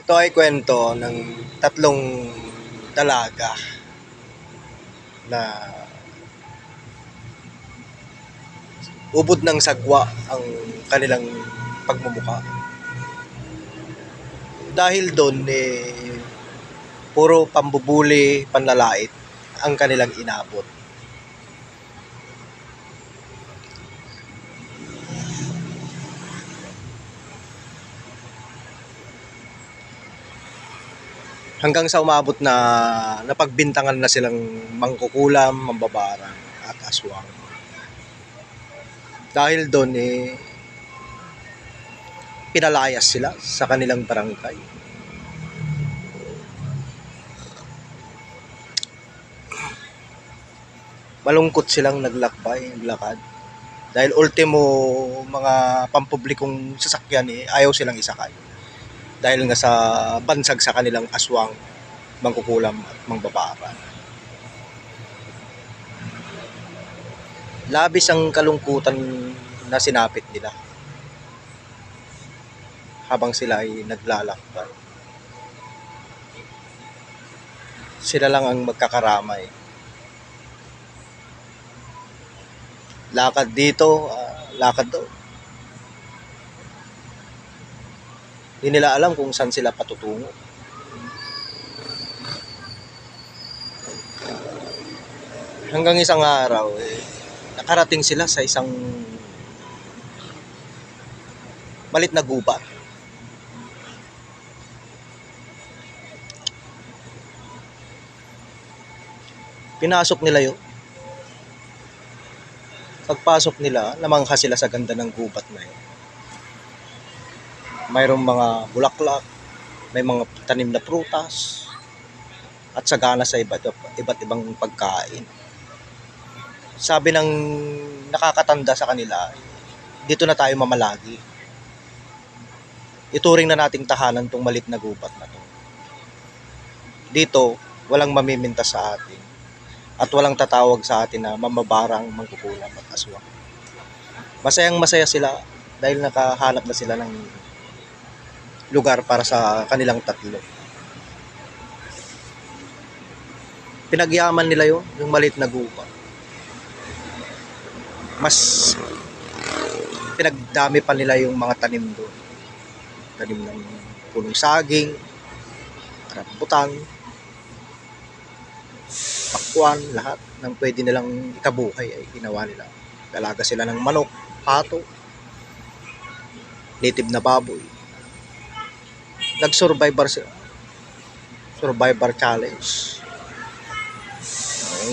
Ito ay kwento ng tatlong dalaga na ubod ng sagwa ang kanilang pagmumuka. Dahil doon, puro pambubuli, panlalait ang kanilang inabot. Hanggang sa umabot na napagbintangan na silang mangkukulam, mambabarang at aswang. Dahil doon, pinalayas sila sa kanilang barangay. Malungkot silang naglakad. Dahil ultimo mga pampublikong sasakyan ayaw silang isakay. Dahil nga sa bansag sa kanilang aswang, mangkukulam at mangbabara. Labis ang kalungkutan na sinapit nila habang sila ay naglalakbay. Sila lang ang magkakaramay. Lakad dito, lakad doon. Hindi nila alam kung saan sila patutungo. Hanggang isang araw, nakarating sila sa isang malit na gubat. Pinasok nila yun. Pagpasok nila, namangha sila sa ganda ng gubat na yun. Mayroong mga bulaklak, may mga tanim na prutas, at sagana sa iba't ibang pagkain. Sabi ng nakakatanda sa kanila, dito na tayo mamalagi. Ituring na nating tahanan tong malit na gubat na to. Dito, walang mamimintas sa atin at walang tatawag sa atin na mamabarang, mangkukulam at aswang. Masayang masaya sila dahil nakahanap na sila ng lugar para sa kanilang tatlo. Pinagyaman nila yung maliit na gubat. Mas pinagdami pa nila yung mga tanim doon. Tanim ng punong saging, rambutan, pakwan, lahat ng pwede nilang ikabuhay ay ginawa nila. Dalaga sila ng manok, pato, native na baboy. Nag-survivor sila. Survivor challenge.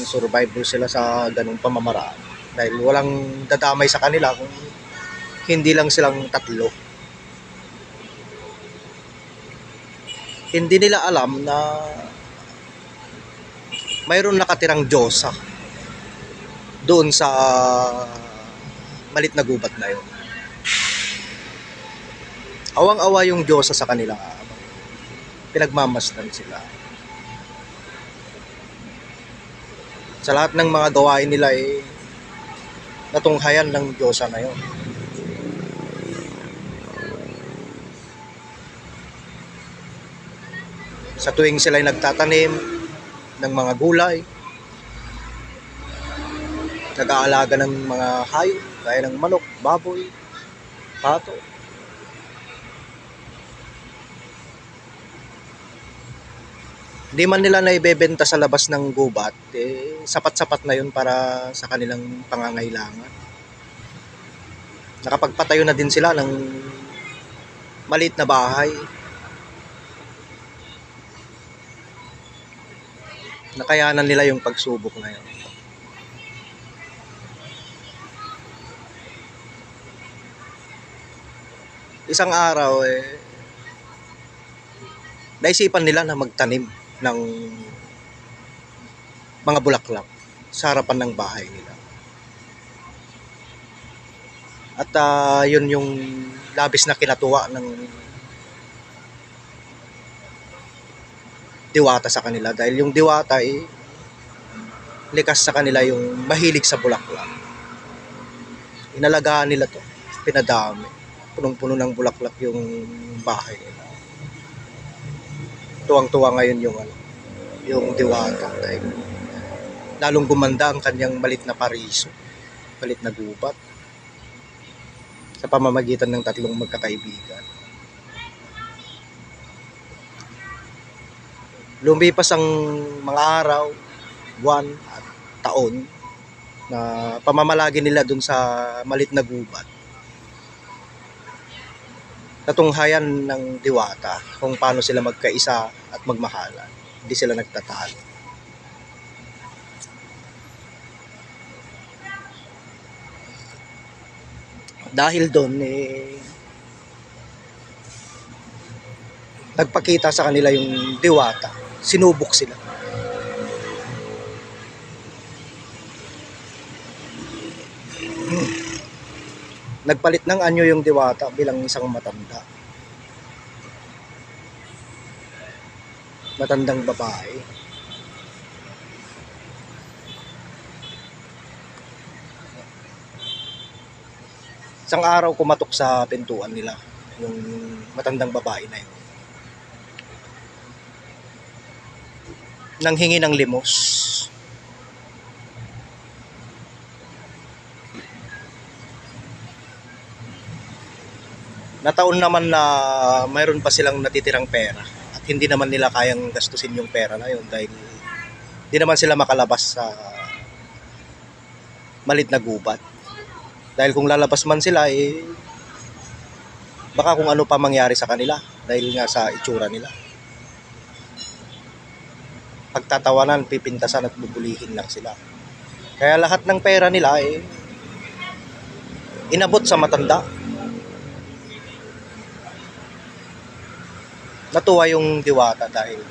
Survivor sila sa ganung pamamaraan. Dahil walang dadamay sa kanila kung hindi lang silang tatlo. Hindi nila alam na mayroon nakatirang Diyosa doon sa malit na gubat na yun. Awang-awa yung Diyosa sa kanila. Pinagmamasdan sila. Sa lahat ng mga gawain nila natunghayan ng Diyosa na yun. Sa tuwing sila'y nagtatanim ng mga gulay, nag-aalaga ng mga hayop, gaya ng manok, baboy, pato. Hindi man nila naibebenta sa labas ng gubat, sapat-sapat na yun para sa kanilang pangangailangan. Nakapagpatayo na din sila ng maliit na bahay. Nakayanan nila yung pagsubok na yun. Isang araw, naisipan nila na magtanim ng mga bulaklak sa harapan ng bahay nila. At yun yung labis na kinatuwa ng diwata sa kanila. Dahil yung diwata likas sa kanila yung mahilig sa bulaklak. Inalagaan nila to, pinadami. Punong-puno ng bulaklak yung bahay nila. tuwang-tuwa ngayon yung Diwata dahil lalong gumanda ang kanyang malit na pariso, malit na gubat sa pamamagitan ng tatlong magkakaibigan. Lumipas ang mga araw, buwan at taon na pamamalagi nila dun sa malit na gubat. Natunghayan ng Diwata kung paano sila magkaisa at magmahalan. Hindi sila nagtatalo. Dahil doon nagpakita sa kanila yung Diwata. Sinubok sila. Nagpalit ng anyo yung Diwata bilang isang matandang babae. Isang araw kumatok sa pintuan nila yung matandang babae na yun. Nanghingi ng limos. Nataon naman na mayroon pa silang natitirang pera at hindi naman nila kayang gastusin yung pera na yun dahil hindi naman sila makalabas sa malit na gubat. Dahil kung lalabas man sila baka kung ano pa mangyari sa kanila dahil nga sa itsura nila. Pagtatawanan, pipintasan at bubulihin lang sila. Kaya lahat ng pera nila inabot sa matanda. Natuwa yung Diwata dahil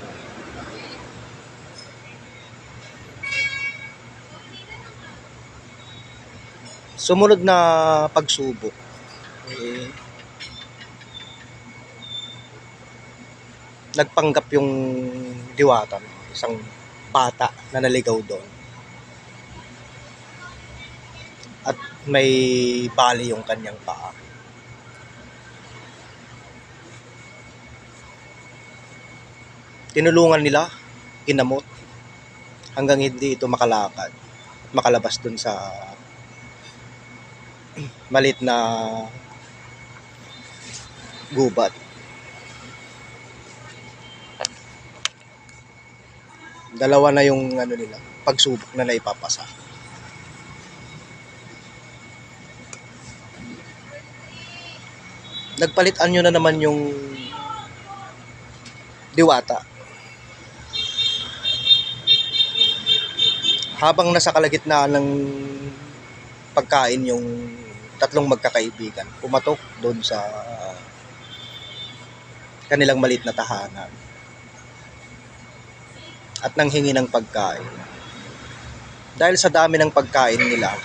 sumunod na pagsubok nagpanggap yung Diwata, isang bata na naligaw doon. At may bali yung kanyang paa. Tinulungan nila, ginamot, hanggang hindi ito makalakad at makalabas dun sa malit na gubat. Dalawa na yung nila, pagsubok na naipapasa. Nagpalitan nyo na naman yung Diwata. Habang nasa kalagitnaan ng pagkain yung tatlong magkakaibigan, pumatok doon sa kanilang maliit na tahanan at nanghingi ng pagkain. Dahil sa dami ng pagkain nila,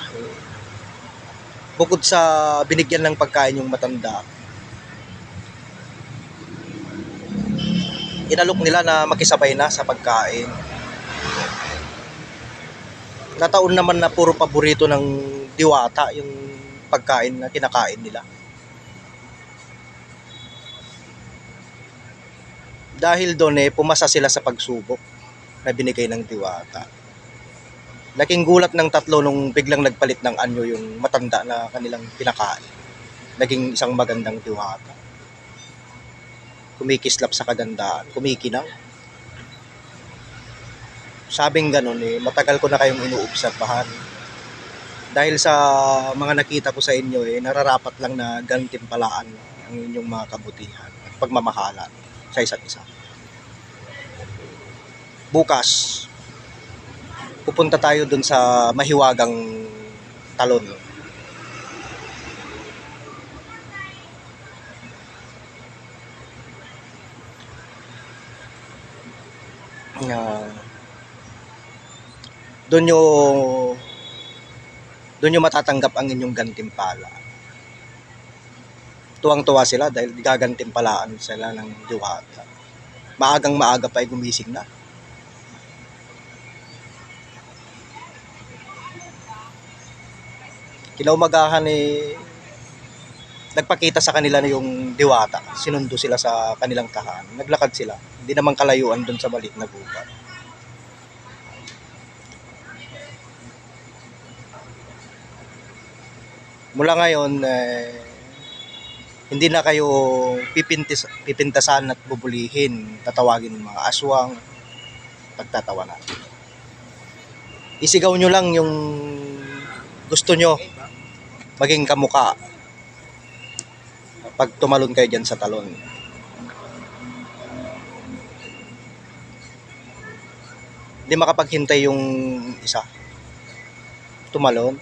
bukod sa binigyan ng pagkain yung matanda, inalok nila na makisabay na sa pagkain. Nataon naman na puro paborito ng Diwata yung pagkain na kinakain nila. Dahil doon pumasa sila sa pagsubok na binigay ng Diwata. Laking gulat ng tatlo nung biglang nagpalit ng anyo yung matanda na kanilang kinakain. Naging isang magandang Diwata. Kumikislap sa kagandaan, kumikinang. Sabing ganun matagal ko na kayong inuobserbahan. Dahil sa mga nakita ko sa inyo nararapat lang na gantimpalaan ang inyong mga kabutihan at pagmamahalan sa isa't isa. Bukas, pupunta tayo dun sa mahiwagang talon. Doon nyo matatanggap ang inyong gantimpala. Tuwang-tuwa sila dahil gagantimpalaan sila ng Diwata. Maagang maaga pa gumising na. Kinaumagahan nagpakita sa kanila na yung diwata. Sinundo sila sa kanilang tahanan. Naglakad sila. Hindi naman kalayuan doon sa maliit na gubat. Mula ngayon, hindi na kayo pipintasan at bubulihin. Tatawagin ng mga aswang, pagtatawanan. Isigaw nyo lang yung gusto nyo maging kamuka pag tumalon kayo dyan sa talon. Hindi makapaghintay yung isa. Tumalon.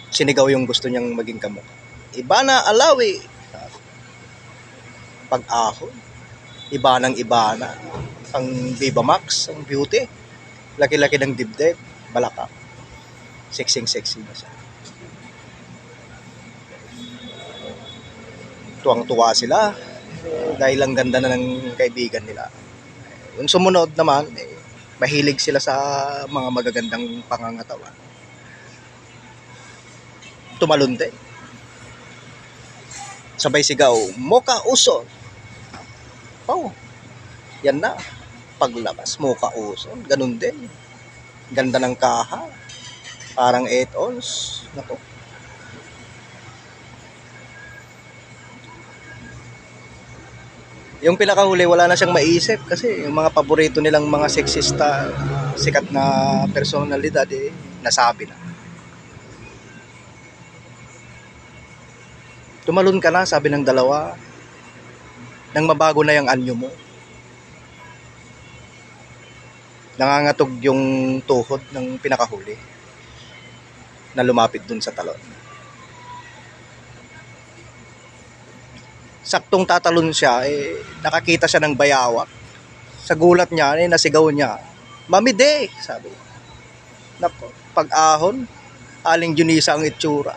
Sinigaw yung gusto niyang maging kamuka. Iba na alawi. Pag-ahon. Iba ng iba na. Ang Viva Max, ang beauty. Laki-laki ng dibdib. Balaka. Sexy na siya. Tuwang-tuwa sila dahil ang ganda na ng kaibigan nila. Yung sumunod naman, mahilig sila sa mga magagandang pangangatawan. Tumalon din. Sabay sigaw, Moka Uson. Oh, yan na. Paglabas, Moka Uson. Ganun din. Ganda ng kaha. Parang 8 ons. Nako. Yung pinakahuli, wala na siyang maisip kasi yung mga paborito nilang mga sexista, sikat na personalidad, nasabi na. Tumalon ka na, sabi ng dalawa, nang mabago na yung anyo mo. Nangangatog yung tuhod ng pinakahuli na lumapit dun sa talon. Saktong tatalon siya, nakakita siya ng bayawak. Sa gulat niya, nasigaw niya, Mamide, sabi. Nako, pag-ahon, Aling Junisa ang itsura.